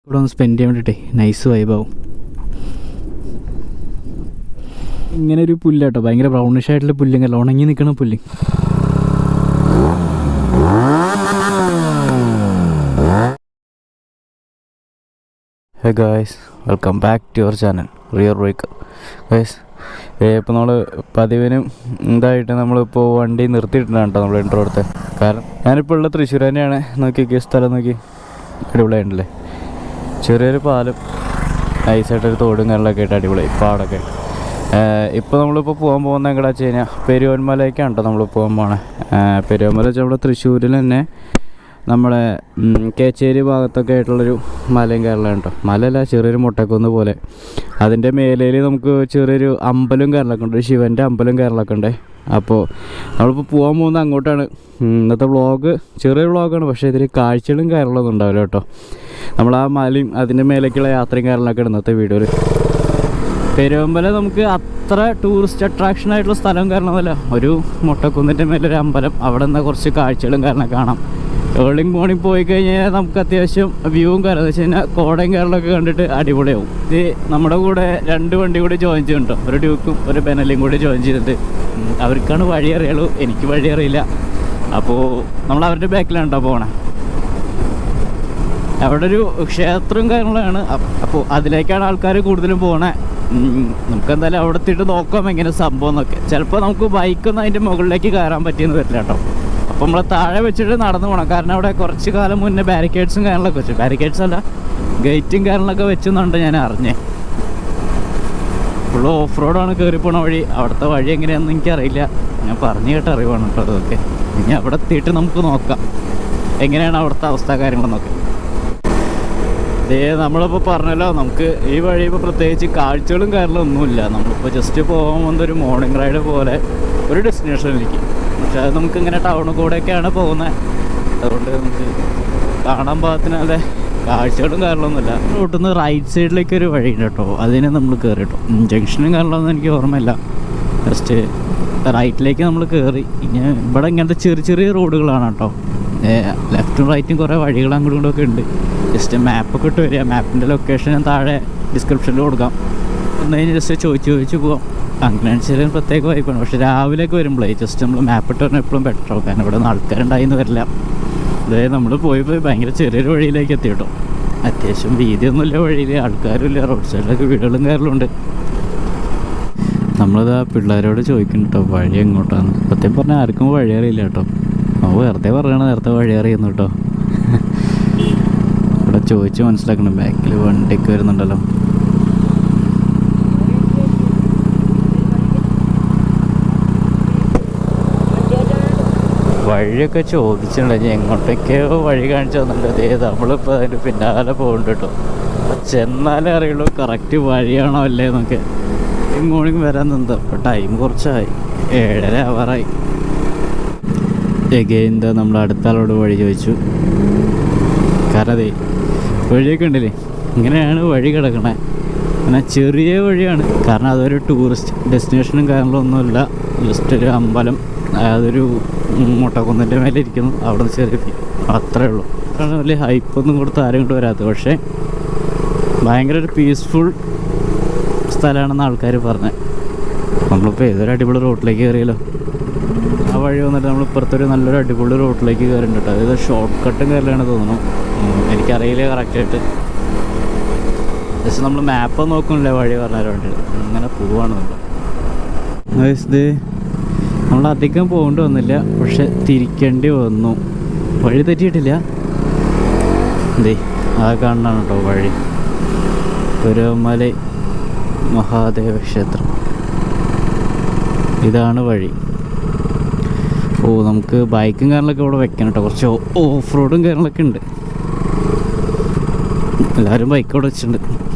ഇവിടെ ഒന്ന് സ്പെൻഡ് ചെയ്യാൻ വേണ്ടിയിട്ടേ നൈസ് വൈബാവും. ഇങ്ങനെ ഒരു പുല്ലാട്ടോ, ഭയങ്കര ബ്രൗണിഷ് ആയിട്ടുള്ള പുല്ലിങ്ങല്ല, ഉണങ്ങി നിൽക്കണ പുല്ല്. Hey guys, welcome back to your channel rear breaker. Guys, ഇപ്പോൾ നമ്മൾ പതിവിനും ഇതായിട്ട് നമ്മളിപ്പോൾ വണ്ടി നിർത്തിയിട്ടുണ്ട് കേട്ടോ നമ്മൾ ഇൻട്രോ എടുത്ത്. കാരണം ഞാനിപ്പോൾ ഉള്ള തൃശ്ശൂർ തന്നെയാണ്. നോക്കി സ്ഥലം നോക്കി, അടിപൊളിയായിട്ടല്ലേ. ചെറിയൊരു പാലം, നൈസായിട്ടൊരു തോടും കാര്യങ്ങളൊക്കെ ആയിട്ട് അടിപൊളി പാടൊക്കെ. ഇപ്പോൾ നമ്മളിപ്പോൾ പോകാൻ പോകുന്നത് എങ്ങനെയാണെന്ന് വെച്ച് കഴിഞ്ഞാൽ പെരുവന്മലയ്ക്കാണ് കേട്ടോ നമ്മൾ പോകാൻ പോകണേ. പെരുവന്മല വെച്ചാൽ നമ്മുടെ തൃശ്ശൂരിൽ തന്നെ നമ്മളെ കേച്ചേരി ഭാഗത്തൊക്കെ ആയിട്ടുള്ളൊരു മലയും കാര്യങ്ങളാണ് കേട്ടോ. മലയല്ല, ചെറിയൊരു മുട്ടക്കുന്ന് പോലെ. അതിൻ്റെ മേലയിൽ നമുക്ക് ചെറിയൊരു അമ്പലം കാര്യങ്ങളൊക്കെ ഉണ്ട്, ശിവൻ്റെ അമ്പലം കാര്യങ്ങളൊക്കെ ഉണ്ട്. അപ്പോൾ നമ്മളിപ്പോൾ പോകാൻ പോകുന്നത് അങ്ങോട്ടാണ്. ഇന്നത്തെ വ്ളോഗ് ചെറിയൊരു വ്ളോഗാണ്, പക്ഷേ ഇതിൽ കാഴ്ചകളും കാര്യങ്ങളൊന്നും ഉണ്ടാവില്ല കേട്ടോ. നമ്മൾ ആ മലയും അതിൻ്റെ മേലേക്കുള്ള യാത്രയും കാര്യങ്ങളൊക്കെ ഇന്നത്തെ വീഡിയോയിൽ. പെരുവമ്പല നമുക്ക് അത്ര ടൂറിസ്റ്റ് അട്രാക്ഷൻ ആയിട്ടുള്ള സ്ഥലം കാരണമല്ല, ഒരു മുട്ടക്കുന്നിൻ്റെ മേലൊരു അമ്പലം, അവിടെ നിന്ന് കുറച്ച് കാഴ്ചകളും കാരണം കാണാം. ഏർലി മോർണിംഗ് പോയി കഴിഞ്ഞാൽ നമുക്ക് അത്യാവശ്യം വ്യൂവും കാരണം എന്ന് വെച്ച് കഴിഞ്ഞാൽ കോടയും കാര്യങ്ങളൊക്കെ കണ്ടിട്ട് അടിപൊളിയാവും. ഇത് നമ്മുടെ കൂടെ 2 വണ്ടി കൂടി ജോയിൻ ചെയ്യുന്നുണ്ടോ, ഒരു ഡ്യൂക്കും ഒരു ബെനലിയും കൂടി ജോയിൻ ചെയ്തിട്ട്. അവർക്കാണ് വഴി അറിയുള്ളൂ, എനിക്ക് വഴി അറിയില്ല. അപ്പോൾ നമ്മൾ അവരുടെ ബാക്കിലാണ് കേട്ടോ പോകണേ. അവിടെ ഒരു ക്ഷേത്രവും കാര്യങ്ങളാണ്, അപ്പോൾ അതിലേക്കാണ് ആൾക്കാർ കൂടുതലും പോകണേ. നമുക്കെന്തായാലും അവിടെ എത്തിയിട്ട് നോക്കാം എങ്ങനെ സംഭവം എന്നൊക്കെ. ചിലപ്പോൾ നമുക്ക് ബൈക്കൊന്നും അതിൻ്റെ മുകളിലേക്ക് കയറാൻ പറ്റിയെന്ന് വരില്ല കേട്ടോ. അപ്പോൾ നമ്മൾ താഴെ വെച്ചിട്ട് നടന്നു പോകണം. കാരണം അവിടെ കുറച്ച് കാലം മുന്നേ ബാരിക്കേഡ്സും കാര്യങ്ങളൊക്കെ വെച്ചു, ബാരിക്കേഡ്സ് അല്ല ഗേറ്റും കാര്യങ്ങളൊക്കെ വെച്ചെന്നുണ്ട് ഞാൻ അറിഞ്ഞേ. ഫുള്ള് ഓഫ് റോഡാണ് കയറി പോണ വഴി. അവിടുത്തെ വഴി എങ്ങനെയാണെന്ന് എനിക്കറിയില്ല, ഞാൻ പറഞ്ഞു കേട്ട് അറിവാണ് കേട്ടോ അതൊക്കെ. ഇനി അവിടെ എത്തിയിട്ട് നമുക്ക് നോക്കാം എങ്ങനെയാണ് അവിടുത്തെ അവസ്ഥ കാര്യങ്ങളെന്നൊക്കെ. നമ്മളിപ്പോൾ പറഞ്ഞല്ലോ, നമുക്ക് ഈ വഴി ഇപ്പോൾ പ്രത്യേകിച്ച് കാഴ്ചകളും കാര്യങ്ങളൊന്നുമില്ല. നമ്മളിപ്പോൾ ജസ്റ്റ് പോകാൻ വന്നൊരു മോർണിംഗ് റൈഡ് പോലെ ഒരു ഡെസ്റ്റിനേഷനിലേക്ക്. പക്ഷേ അത് നമുക്കിങ്ങനെ ടൗണിൽ കൂടെയൊക്കെയാണ് പോകുന്നത്, അതുകൊണ്ട് നമുക്ക് കാണാൻ പാകത്തിനല്ലേ കാഴ്ചകളും കാര്യങ്ങളൊന്നുമില്ല. റോട്ടിൽ നിന്ന് റൈറ്റ് സൈഡിലേക്ക് ഒരു വഴിയുണ്ട് കേട്ടോ, അതിന് നമ്മൾ കയറി കേട്ടോ. ജംഗ്ഷനും കാര്യങ്ങളൊന്നും എനിക്ക് ഓർമ്മയില്ല. ജസ്റ്റ് റൈറ്റിലേക്ക് നമ്മൾ കയറി. ഇനി ഇവിടെ ഇങ്ങനത്തെ ചെറിയ ചെറിയ റോഡുകളാണ് കേട്ടോ. ലെഫ്റ്റും റൈറ്റും കുറേ വഴികൾ അങ്ങോട്ടും ഇങ്ങോട്ടൊക്കെ ഉണ്ട്. ജസ്റ്റ് മാപ്പൊക്കെ ഇട്ട് വരിക, മാപ്പിൻ്റെ ലൊക്കേഷൻ ഞാൻ താഴെ ഡിസ്ക്രിപ്ഷനിൽ കൊടുക്കാം. ഒന്നതിന് ജസ്റ്റ് ചോദിച്ച് പോകാം. അങ്ങനെ വെച്ചാൽ പ്രത്യേക വൈപ്പാണ്. പക്ഷേ രാവിലെയൊക്കെ വരുമ്പോഴേ ജസ്റ്റ് നമ്മൾ മാപ്പ് ഇട്ട് പറഞ്ഞാൽ എപ്പോഴും ബെറ്റർ ആവും. കാരണം ഇവിടെ നിന്ന് ആൾക്കാരുണ്ടായിന്ന് വരില്ല. അതായത് നമ്മൾ പോയി ഭയങ്കര ചെറിയൊരു വഴിയിലേക്ക് എത്തി കേട്ടോ. അത്യാവശ്യം വീതിയൊന്നുമില്ല വഴിയിൽ, ആൾക്കാരും ഇല്ല, റോഡ് സൈഡിലൊക്കെ വീടുകളും കാര്യങ്ങളുണ്ട്. നമ്മളത് ആ പിള്ളേരോട് ചോദിക്കുന്നു കേട്ടോ വഴി എങ്ങോട്ടാണ്. സത്യം പറഞ്ഞാൽ ആർക്കും വഴി അറിയില്ല കേട്ടോ. വെറുതെ പറയണം നേരത്തെ വഴി അറിയുന്നു കേട്ടോ. ഇവിടെ ചോദിച്ച് മനസ്സിലാക്കണം. ബാക്കിൽ വണ്ടിയൊക്കെ വരുന്നുണ്ടല്ലോ. വഴിയൊക്കെ ചോദിച്ചിട്ടുണ്ട്, എങ്ങോട്ടൊക്കെയോ വഴി കാണിച്ചു തന്നിട്ടുണ്ട്. അതേ നമ്മളിപ്പോൾ അതിൻ്റെ പിന്നാലെ പോകുന്നുണ്ട് കേട്ടോ. ചെന്നാലേ അറിയുള്ളൂ കറക്റ്റ് വഴിയാണോ അല്ലേ എന്നൊക്കെ. ഈ മോർണിംഗ് വരാൻ നിന്നത് അപ്പോൾ ടൈം കുറച്ചായി, 7:30 ആവാറായി. എന്താ നമ്മൾ അടുത്ത ആളോട് വഴി ചോദിച്ചു. കാരണം അതേ വഴിയൊക്കെ ഉണ്ടല്ലേ, ഇങ്ങനെയാണ് വഴി കിടക്കണേ. എന്നാൽ ചെറിയ വഴിയാണ്, കാരണം അതൊരു ടൂറിസ്റ്റ് ഡെസ്റ്റിനേഷനും കാര്യങ്ങളൊന്നുമില്ല. ജസ്റ്റ് ഒരു അമ്പലം, അതൊരു മുട്ടക്കുന്നിൻ്റെ മേലെ ഇരിക്കുന്നു, അവിടെ നിന്ന് ചെറിയ അത്രേ ഉള്ളൂ. കാരണം വലിയ ഹൈപ്പൊന്നും കൊടുത്ത് ആരും കൊണ്ട് വരാത്തത്. പക്ഷേ ഭയങ്കര ഒരു പീസ്ഫുൾ സ്ഥലമാണെന്ന് ആൾക്കാർ പറഞ്ഞത്. നമ്മളിപ്പോൾ ഏതൊരു അടിപൊളി റോട്ടിലേക്ക് കയറിയല്ലോ. ആ വഴി വന്നിട്ട് നമ്മൾ ഇപ്പുറത്തൊരു നല്ലൊരു അടിപൊളി റോട്ടിലേക്ക് കയറിയിട്ടുണ്ട്. അതായത് ഷോർട്ട് കട്ടും കയറിയാണ് തോന്നുന്നു, എനിക്കറിയില്ല കറക്റ്റായിട്ട്. ജസ്റ്റ് നമ്മൾ മാപ്പ് നോക്കുന്നില്ല, വഴി പറഞ്ഞാൽ വേണ്ടി അങ്ങനെ പോവാണ് നമ്മൾ. ഇത് നമ്മൾ അധികം പോകേണ്ടി വന്നില്ല, പക്ഷെ തിരിക്കേണ്ടി വന്നു. വഴി തെറ്റിയിട്ടില്ല. ഇതേ ആ കാണാണ് കേട്ടോ വഴി. പെരുവമല മഹാദേവ ക്ഷേത്രം, ഇതാണ് വഴി. നമുക്ക് ബൈക്കും കാര്യങ്ങളൊക്കെ ഇവിടെ വെക്കണം കേട്ടോ. കുറച്ച് ഓഫ് റോഡും കാര്യങ്ങളൊക്കെ ഉണ്ട്. എല്ലാവരും ബൈക്ക് അവിടെ വെച്ചിട്ടുണ്ട്.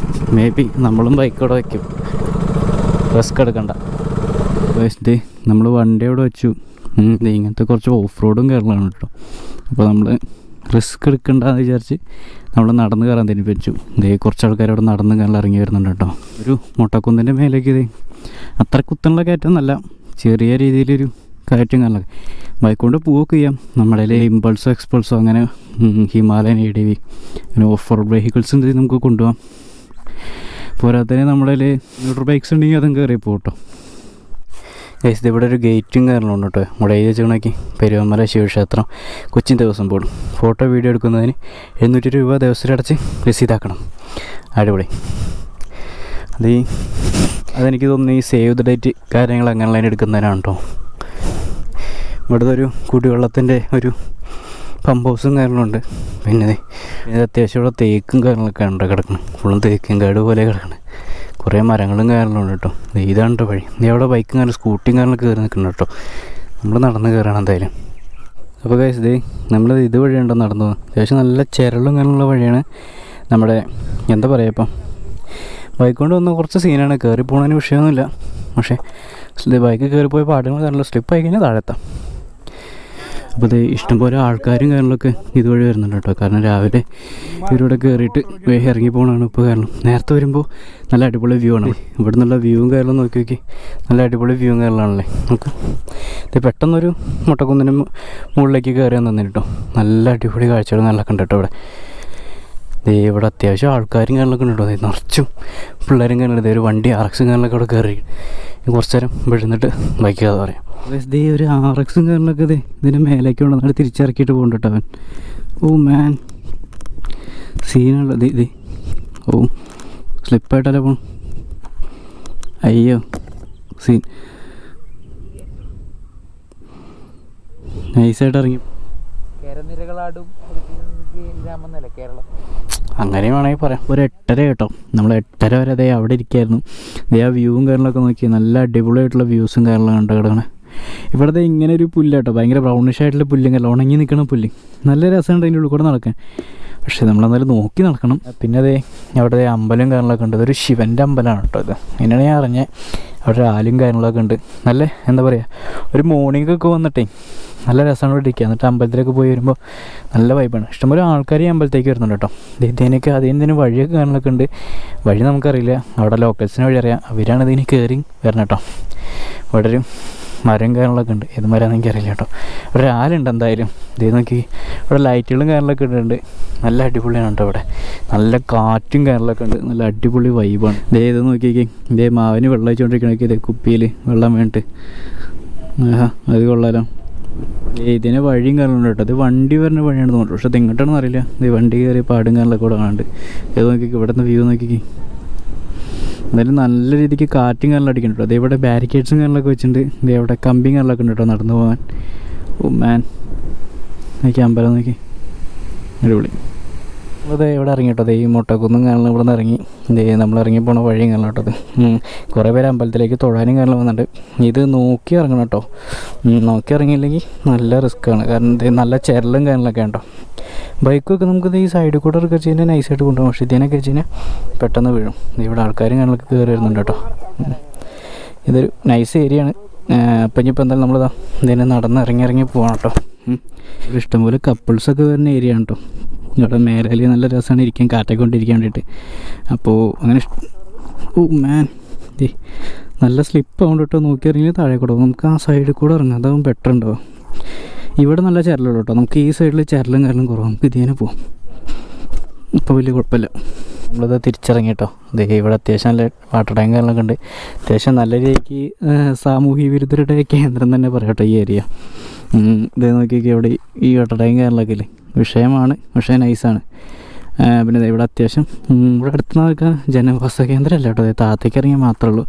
മേ ബി നമ്മളും ബൈക്ക് അവിടെ വയ്ക്കും, റിസ്ക് എടുക്കണ്ട. നമ്മൾ വണ്ടി അവിടെ വെച്ചു. ഇങ്ങനത്തെ കുറച്ച് ഓഫ് റോഡും കാര്യങ്ങളാണ് കേട്ടോ. അപ്പോൾ നമ്മൾ റിസ്ക് എടുക്കണ്ടെന്ന് വിചാരിച്ച് നമ്മൾ നടന്ന് കയറാൻ തന്നെ വെച്ചു. കുറച്ച് ആൾക്കാർ അവിടെ നടന്ന് കയറാൻ ഇറങ്ങി വരുന്നുണ്ട് കേട്ടോ. ഒരു മുട്ടക്കുന്നിൻ്റെ മേലേക്ക് അത്ര കുത്തനുള്ള കയറ്റമൊന്നുമല്ല, ചെറിയ രീതിയിലൊരു കയറ്റും കാര്യങ്ങളൊക്കെ. ബൈക്ക് കൊണ്ട് പോവുകയൊക്കെ ചെയ്യാം. നമ്മുടെ കയ്യിൽ ഇമ്പൾസോ എക്സ്പൾസോ അങ്ങനെ ഹിമാലയൻ ADV അങ്ങനെ ഓഫ് റോഡ് വെഹിക്കിൾസ് ഉണ്ടെങ്കിൽ നമുക്ക് കൊണ്ടുപോകാം. പോരാത്തതിന് നമ്മുടെ കയ്യിൽ ന്യൂട്രൽ ബൈക്സ് ഉണ്ടെങ്കിൽ അതും കയറി പോകട്ടോ. ഗൈസ് ഇവിടെ ഒരു ഗേറ്റും കാര്യങ്ങളുണ്ട് കേട്ടോ. നമ്മുടെ എഴുതി വെച്ചോണക്കി പെരുവമല ശിവക്ഷേത്രം കൊച്ചിൻ ദിവസം ബോർഡ്. ഫോട്ടോ വീഡിയോ എടുക്കുന്നതിന് 700 രൂപ ദിവസത്തിൽ അടച്ച് രസീതാക്കണം. അടിപൊളി. അതെനിക്ക് തോന്നുന്നു ഈ സേവ് ദ ഡേറ്റ് കാര്യങ്ങൾ അങ്ങനെയുള്ളതിന് എടുക്കുന്നതിനാണ് കേട്ടോ. ഇവിടുത്തെ ഒരു കുടിവെള്ളത്തിൻ്റെ ഒരു പമ്പ് ഹൗസും കാര്യങ്ങളുണ്ട്. പിന്നെ അത്യാവശ്യം ഇവിടെ തേക്കും കാര്യങ്ങളൊക്കെ ഉണ്ട് കിടക്കണം. ഫുള്ളും തേക്കും കാട് പോലെ കിടക്കണം. കുറേ മരങ്ങളും കാര്യങ്ങളുണ്ട് കേട്ടോ. ഇതാണ് കേട്ടോ വഴി. അവിടെ ബൈക്കും കാര്യം സ്കൂട്ടിയും കാര്യങ്ങളൊക്കെ കയറി നിൽക്കണം കേട്ടോ. നമ്മൾ നടന്ന് കയറണം എന്തായാലും. അപ്പോൾ ഗൈസ് നമ്മൾ ഇതുവഴിയുണ്ടോ നടന്നു. അത്യാവശ്യം നല്ല ചിരളും കാര്യങ്ങളുള്ള വഴിയാണ്. നമ്മുടെ എന്താ പറയുക, ഇപ്പം ബൈക്ക് കൊണ്ട് വന്ന കുറച്ച് സീനാണ്. കയറി പോകുന്നതിന് വിഷയമൊന്നുമില്ല. പക്ഷേ ബൈക്ക് കയറിപ്പോയി പാടുകൾ കാര്യങ്ങളും സ്ലിപ്പായി കഴിഞ്ഞാൽ താഴെത്താം. അപ്പോൾ ഇഷ്ടംപോലെ ആൾക്കാരും കാര്യങ്ങളൊക്കെ ഇതുവഴി വരുന്നുണ്ട് കേട്ടോ. കാരണം രാവിലെ ഇവരിവിടെ കയറിയിട്ട് ഇറങ്ങി പോകണമാണ് ഇപ്പോൾ. കാരണം നേരത്തെ വരുമ്പോൾ നല്ല അടിപൊളി വ്യൂ ആണ്. ഇവിടെ നിന്നുള്ള വ്യൂവും കാര്യങ്ങളും നോക്കി നല്ല അടിപൊളി വ്യൂവും കാര്യങ്ങളാണല്ലേ. നമുക്ക് ഇത് പെട്ടെന്നൊരു മുട്ടക്കുന്നിന് മുകളിലേക്ക് കയറി വന്നു കേട്ടോ. നല്ല അടിപൊളി കാഴ്ചകൾ നല്ല കണ്ടു കേട്ടോ. ഇവിടെ അത്യാവശ്യം ആൾക്കാരും കാര്യങ്ങളൊക്കെ ഉണ്ട് കേട്ടോ. നിറച്ചും പിള്ളേരും കാര്യങ്ങളുണ്ട്. ഒരു വണ്ടി RX കാര്യങ്ങളൊക്കെ അവിടെ കയറി കുറച്ച് നേരം വിഴുന്നിട്ട് ബൈക്ക് കഥ പറയാം. ഒരു RX കാര്യങ്ങളൊക്കെ ഇതിൻ്റെ മേലേക്ക് കൊണ്ടുവന്നിട്ട് തിരിച്ചിറക്കിയിട്ട് പോകുന്നുണ്ട് കേട്ടോ അവൻ. ഓ മാൻ, സീനുള്ളത് ഓ സ്ലിപ്പായിട്ടല്ലേ പോകണം. അയ്യോ സീൻ. നൈസായിട്ട് ഇറങ്ങി. അങ്ങനെ വേണമെങ്കിൽ പറയാം. ഒരു 8:30 കേട്ടോ. നമ്മൾ 8:30 വരെ അവിടെ ഇരിക്കായിരുന്നു. ആ വ്യൂവും കാര്യങ്ങളൊക്കെ നോക്കി നല്ല അടിപൊളിയായിട്ടുള്ള വ്യൂസും കാര്യങ്ങളും കണ്ടു കിടക്കണേ. ഇവിടുത്തെ ഇങ്ങനെ ഒരു പുല്ല് കേട്ടോ. ഭയങ്കര ബ്രൗണിഷ് ആയിട്ടുള്ള പുല്ലും കാര്യങ്ങൾ, ഉണങ്ങി നിൽക്കണ പുല്ല്. നല്ല രസമുണ്ട് അതിൻ്റെ ഉള്ളിൽ കൂടെ നടക്കാൻ. പക്ഷേ നമ്മളെന്നാലും നോക്കി നടക്കണം. പിന്നെ അവിടെ അമ്പലം കാര്യങ്ങളൊക്കെ ഉണ്ട്. ഇതൊരു ശിവൻ്റെ അമ്പലമാണ് കേട്ടോ. അങ്ങനെയാണ് ഞാൻ അറിഞ്ഞത്. അവിടെ ആലും കാര്യങ്ങളൊക്കെ ഉണ്ട്. നല്ല എന്താ പറയുക, ഒരു മോർണിംഗൊക്കെ വന്നിട്ടേ നല്ല രസമാണ് ഇവിടെ ഇരിക്കുക. എന്നിട്ട് അമ്പലത്തിലേക്ക് പോയി വരുമ്പോൾ നല്ല വൈബാണ്. ഇഷ്ടംപോലെ ആൾക്കാർ ഈ അമ്പലത്തേക്ക് വരുന്നുണ്ട് കേട്ടോ. ഇതിനൊക്കെ അതിന് വഴിയൊക്കെ കാര്യങ്ങളൊക്കെ ഉണ്ട്. വഴി നമുക്കറിയില്ല. അവിടെ ലോക്കൽസിന് വഴി അറിയാം. അവരാണ് ഇതിന് കയറി വരണം കേട്ടോ. ഇവിടെ ഒരു മരം കാര്യങ്ങളൊക്കെ ഉണ്ട്. ഏത് മരമാണെന്ന് എനിക്കറിയില്ല കേട്ടോ. ഇവിടെ ആലുണ്ട് എന്തായാലും. നോക്കി ഇവിടെ ലൈറ്റുകളും കാര്യങ്ങളൊക്കെ ഇട്ടിട്ടുണ്ട്. നല്ല അടിപൊളിയാണ് കേട്ടോ. ഇവിടെ നല്ല കാറ്റും കാര്യങ്ങളൊക്കെ ഉണ്ട്. നല്ല അടിപൊളി വൈബാണ്. ഇത് നോക്കിയേക്കേ. മാവിന് വെള്ളം ഒഴിച്ചുകൊണ്ടിരിക്കണേ. കുപ്പിയിൽ വെള്ളം വേണ്ടിട്ട്. അത് കൊള്ളാലോ. ഇതിന് വഴിയും കാര്യങ്ങളുണ്ട് കേട്ടോ. ഇത് വണ്ടി വരുന്ന വഴിയാണ് തോന്നുന്നു. പക്ഷെ ഇങ്ങോട്ടാണെന്ന് അറിയില്ല. വണ്ടി കയറി പാടും കാര്യങ്ങളൊക്കെ കൂടെ കാണുന്നുണ്ട്. ഇത് നോക്കിക്കേ. ഇവിടെ നിന്ന് വ്യൂ നോക്കിക്കേ. എന്തായാലും നല്ല രീതിക്ക് കാറ്റും കാര്യങ്ങളും അടിക്കുന്നുണ്ട്. അതേപോലെ ബാരിക്കേഡ്സും കാര്യങ്ങളൊക്കെ വെച്ചിട്ടുണ്ട്. ഇവിടെ കമ്പിയും കാര്യങ്ങളൊക്കെ ഉണ്ട് കേട്ടോ നടന്നു പോകാൻ. ഓ മാൻ, നോക്കി അമ്പലം നോക്കി അടിപൊളി. ഇവിടെ ഇറങ്ങി കേട്ടോ. ഈ മുട്ടക്കുന്നും കാര്യങ്ങളും ഇവിടെ നിന്ന് ഇറങ്ങി. നമ്മൾ ഇറങ്ങി പോണ വഴിയും കാര്യങ്ങളും കേട്ടോ. കുറേ പേര് അമ്പലത്തിലേക്ക് തൊഴാനും കാര്യങ്ങളും വന്നിട്ടുണ്ട്. ഇത് നോക്കി ഇറങ്ങണം കേട്ടോ. നോക്കി ഇറങ്ങിയില്ലെങ്കിൽ നല്ല റിസ്ക്കാണ്. കാരണം നല്ല ചിരലും കാര്യങ്ങളൊക്കെ ഉണ്ടോ. ബൈക്കൊക്കെ നമുക്കിത് ഈ സൈഡിൽ കൂടെ ഒക്കെ വെച്ച് കഴിഞ്ഞാൽ നൈസായിട്ട് കൊണ്ടുപോകും. പക്ഷേ ഇതിനൊക്കെ വെച്ച് കഴിഞ്ഞാൽ പെട്ടെന്ന് വീഴും. ഇവിടെ ആൾക്കാരും കാര്യങ്ങളൊക്കെ കയറി വരുന്നുണ്ട് കേട്ടോ. ഇതൊരു നൈസ് ഏരിയയാണ്. അപ്പം ഇനിയിപ്പോൾ എന്തായാലും നമ്മളിതാ ഇതിനെ നടന്ന് ഇറങ്ങി പോകണം കേട്ടോ. ഇവിടെ ഇഷ്ടംപോലെ കപ്പിൾസൊക്കെ വരുന്ന ഏരിയ ആണ് കേട്ടോ. ഇവിടെ മേലയിൽ നല്ല രസമാണ് ഇരിക്കാൻ, കാറ്റൊക്കെ കൊണ്ടിരിക്കാൻ വേണ്ടിയിട്ട്. അപ്പോൾ അങ്ങനെ ഓ മാൻ, നല്ല സ്ലിപ്പ് ആവുകൊണ്ട് കേട്ടോ. നോക്കി ഇറങ്ങി താഴെ കൂടെ നമുക്ക് ആ സൈഡിൽ കൂടെ ഇറങ്ങാം. അതാവും ബെറ്റർ ഉണ്ടാവും. ഇവിടെ നല്ല ചരലുള്ളൂ കേട്ടോ. നമുക്ക് ഈ സൈഡിൽ ചരലും കാരണം കുറവ്. നമുക്ക് ഇതിനെ പോകാം. ഇപ്പോൾ വലിയ കുഴപ്പമില്ല. നമ്മളിത് തിരിച്ചിറങ്ങി കേട്ടോ. ഇവിടെ അത്യാവശ്യം നല്ല വാട്ടർ ടാങ്ക് കാര്യങ്ങളൊക്കെ ഉണ്ട്. അത്യാവശ്യം നല്ല രീതിക്ക് സാമൂഹ്യ വിരുദ്ധരുടെ കേന്ദ്രം തന്നെ പറയാം കേട്ടോ ഈ ഏരിയ. ഇത് നോക്കിയൊക്കെ ഇവിടെ ഈ വാട്ടർ ടാങ്ക് കാര്യങ്ങളൊക്കെ ഇല്ലേ, വിഷയമാണ്. പക്ഷേ നൈസാണ്. പിന്നെ ഇവിടെ അത്യാവശ്യം ഇവിടെ അടുത്ത് നോക്കുക ജനവാസ കേന്ദ്രമല്ല കേട്ടോ. താഴത്തേക്ക് ഇറങ്ങിയാൽ മാത്രമേ ഉള്ളൂ.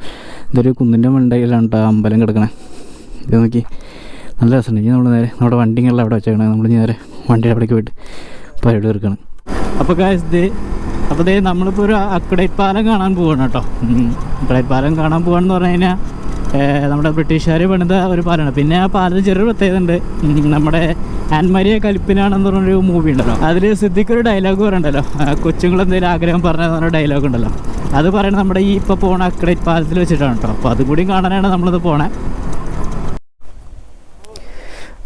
ഇതൊരു കുന്നിൻ്റെ മണ്ടയിലാണ് കേട്ടോ അമ്പലം കിടക്കണേ. ഇത് നോക്കി നല്ല രസമുണ്ട്. ഇനി നമ്മൾ നേരെ നമ്മുടെ വണ്ടികളിൽ അവിടെ വെച്ചേക്കണേ. നമ്മൾ നേരെ വണ്ടിയുടെ അവിടേക്ക് പോയിട്ട് പരിപാടി തീർക്കണം. അപ്പോൾ നമ്മളിപ്പോൾ ഒരു അക്കടൈറ്റ് പാലം കാണാൻ പോവാണ് കേട്ടോ. അക്കടൈറ്റ് പാലം കാണാൻ പോവാണെന്ന് പറഞ്ഞു കഴിഞ്ഞാൽ നമ്മുടെ ബ്രിട്ടീഷുകാർ പണിത ഒരു പാലമാണ്. പിന്നെ ആ പാലത്തിന് ചെറിയൊരു പ്രത്യേകത ഉണ്ട്. നമ്മുടെ ആൻമര കലിപ്പിനാണെന്ന് പറഞ്ഞൊരു മൂവി ഉണ്ടല്ലോ. അതിൽ സിദ്ദിഖൊരു ഡയലോഗ് പറയുന്നുണ്ടല്ലോ, കൊച്ചുങ്ങളെന്തെങ്കിലും ആഗ്രഹം പറഞ്ഞ ഡയലോഗ് ഉണ്ടല്ലോ. അത് പറയുന്നത് നമ്മുടെ ഈ ഇപ്പോൾ പോണ അക്കടൈറ്റ് പാലത്തിൽ വെച്ചിട്ടാണ് കേട്ടോ. അപ്പോൾ അതുകൂടി കാണാനാണ് നമ്മളിത് പോണേ.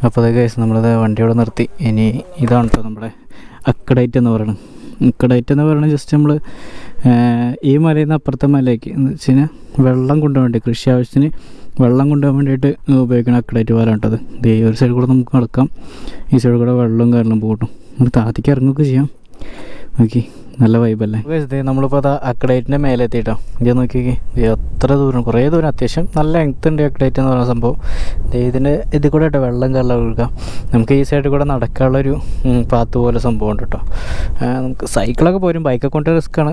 അപ്പോൾ അതൊക്കെ നമ്മളിത് വണ്ടിയോടെ നിർത്തി. ഇനി ഇതാണ് കേട്ടോ നമ്മുടെ അക്കടൈറ്റ് എന്ന് പറയുന്നത്. അക്കടൈറ്റ് എന്ന് പറയുന്നത് ജസ്റ്റ് നമ്മൾ ഈ മലയിൽ നിന്ന് അപ്പുറത്തെ മലയ്ക്ക് എന്ന് വെച്ച് കഴിഞ്ഞാൽ വെള്ളം കൊണ്ടുപോകാൻ വേണ്ടി കൃഷി ആവശ്യത്തിന് വെള്ളം കൊണ്ടുപോകാൻ വേണ്ടിയിട്ട് ഉപയോഗിക്കുന്ന അക്കഡേറ്റ് പാലം കേട്ടത്. ഈ ഒരു സൈഡിൽ കൂടെ നമുക്ക് നടക്കാം, ഈ സൈഡിൽ കൂടെ വെള്ളവും കാരണം പോകട്ടും, നമുക്ക് താഴത്തേക്ക് ഇറങ്ങുകയൊക്കെ ചെയ്യാം. നോക്കി നല്ല വൈബല്ലേ. നമ്മളിപ്പോൾ അത് അക്കഡേറ്റിൻ്റെ മേലെ എത്തിയിട്ടോ. ഇത് നോക്കി എത്ര ദൂരം, കുറേ ദൂരം, അത്യാവശ്യം നല്ല ലെങ്ത് ഉണ്ട് അക്കഡേറ്റ് എന്ന് പറയുന്ന സംഭവം. ഇതിൻ്റെ ഇതിൽ കൂടെ കേട്ടോ വെള്ളം കയറാൻ ഒഴുകാം. നമുക്ക് ഈ സൈഡിൽ കൂടെ നടക്കാനുള്ളൊരു പാത്ത് പോലെ സംഭവം ഉണ്ട് കേട്ടോ. നമുക്ക് സൈക്കിളൊക്കെ പോരും, ബൈക്കൊക്കെ കൊണ്ട് റിസ്ക്കാണ്,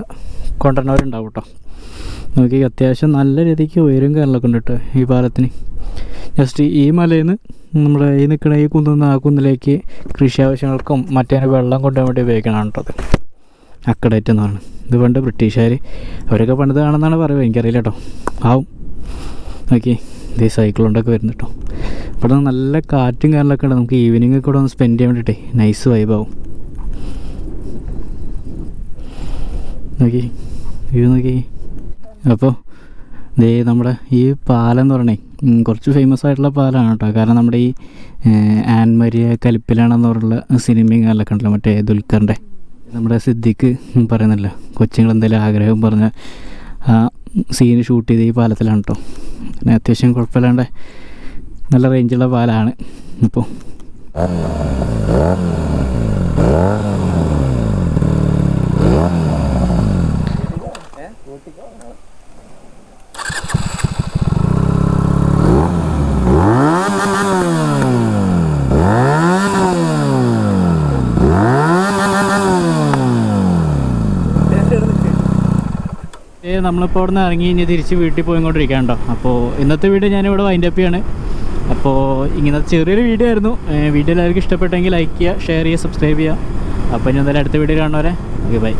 കൊണ്ടുവരുന്നവരുണ്ടാവും കേട്ടോ. നോക്കി അത്യാവശ്യം നല്ല രീതിക്ക് ഉയരും കയറലൊക്കെ ഉണ്ട് കേട്ടോ ഈ പാലത്തിന്. ജസ്റ്റ് ഈ മലയിൽ നിന്ന് നമ്മുടെ ഈ നിൽക്കുന്ന ഈ കുന്നിൽ ആ കുന്നിലേക്ക് കൃഷി ആവശ്യങ്ങൾക്കും മറ്റേ വെള്ളം കൊണ്ടുപോകാൻ വേണ്ടി ഉപയോഗിക്കണതാണ് കേട്ടോ അത് അക്കഡേറ്റ് എന്ന് പറയുന്നത്. ഇത് പണ്ട് ബ്രിട്ടീഷുകാർ അവരൊക്കെ പണിതാണെന്നാണ് പറയുക, എനിക്കറിയില്ല കേട്ടോ. ആവും. നോക്കി ഇത് സൈക്കിളുണ്ടൊക്കെ വരുന്നു കേട്ടോ. ഇവിടെ നല്ല കാറ്റും കാര്യങ്ങളൊക്കെ ഉണ്ട്, നമുക്ക് ഈവനിങ് ഒക്കെ ഇവിടെ ഒന്ന് സ്പെൻഡ് ചെയ്യാൻ വേണ്ടിയിട്ടേ നൈസ് വൈബാവും. നോക്കി വ്യൂ നോക്കി. അപ്പോൾ ദേ നമ്മുടെ ഈ പാലം എന്ന് പറഞ്ഞേ കുറച്ച് ഫേമസ് ആയിട്ടുള്ള പാലമാണ് കേട്ടോ. കാരണം നമ്മുടെ ഈ ആൻമര കലിപ്പിലാണെന്ന് പറഞ്ഞുള്ള സിനിമയും കാലൊക്കെ ഉണ്ടല്ലോ, മറ്റേ ദുൽഖറിൻ്റെ. നമ്മുടെ സിദ്ദിഖ് പറയുന്നില്ല, കൊച്ചുങ്ങൾ എന്തെങ്കിലും ആഗ്രഹം പറഞ്ഞ ആ സീന് ഷൂട്ട് ചെയ്ത് ഈ പാലത്തിലാണ് കേട്ടോ. പിന്നെ അത്യാവശ്യം കുഴപ്പമില്ലാണ്ട് നല്ല റേഞ്ചുള്ള പാലമാണ്. അപ്പോൾ നമ്മളിപ്പോൾ അവിടെ നിന്ന് ഇറങ്ങി ഇനി തിരിച്ച് വീട്ടിൽ പോയിക്കൊണ്ടിരിക്കാം കേട്ടോ. അപ്പോൾ ഇന്നത്തെ വീഡിയോ ഞാനിവിടെ വൈൻഡ് അപ്പ് ചെയ്യാണ്. അപ്പോൾ ഇങ്ങനത്തെ ചെറിയൊരു വീഡിയോ ആയിരുന്നു. വീഡിയോ എല്ലാവർക്കും ഇഷ്ടപ്പെട്ടെങ്കിൽ ലൈക്ക് ചെയ്യുക, ഷെയർ ചെയ്യുക, സബ്സ്ക്രൈബ് ചെയ്യുക. അപ്പോൾ ഇനി എന്തായാലും അടുത്ത വീഡിയോ കാണുന്നവരെ ഓക്കെ ബൈ.